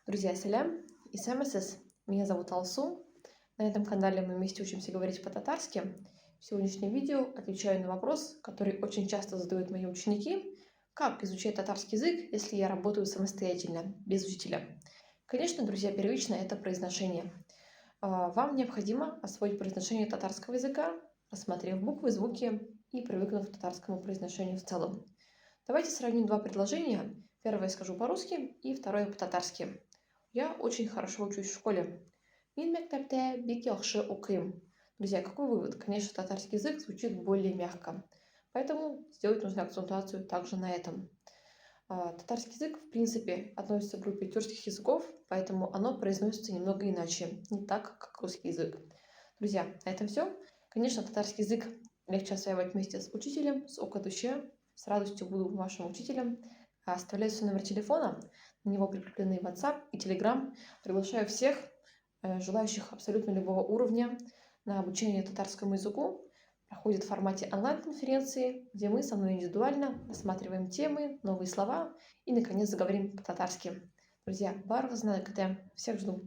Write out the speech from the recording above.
Друзья, салям и СМСС. Меня зовут Алсу. На этом канале мы вместе учимся говорить по-татарски. В сегодняшнем видео отвечаю на вопрос, который очень часто задают мои ученики. Как изучать татарский язык, если я работаю самостоятельно, без учителя? Конечно, друзья, первичное это произношение. Вам необходимо освоить произношение татарского языка, рассмотрев буквы, звуки и привыкнув к татарскому произношению в целом. Давайте сравним два предложения. Первое я скажу по-русски и второе по-татарски. Я очень хорошо учусь в школе. Мин мектепте бик яхшы укыйм. Друзья, какой вывод? Конечно, татарский язык звучит более мягко. Поэтому сделать нужно акцентуацию также на этом. Татарский язык, в принципе, относится к группе тюркских языков, поэтому оно произносится немного иначе, не так, как русский язык. Друзья, на этом все. Конечно, татарский язык легче осваивать вместе с учителем, с окадуще. С радостью буду вашим учителем. Оставляю свой номер телефона, на него прикреплены WhatsApp и Telegram. Приглашаю всех желающих абсолютно любого уровня на обучение татарскому языку. Проходит в формате онлайн-конференции, где мы со мной индивидуально рассматриваем темы, новые слова и, наконец, заговорим по-татарски. Друзья, бар знаю, всех жду.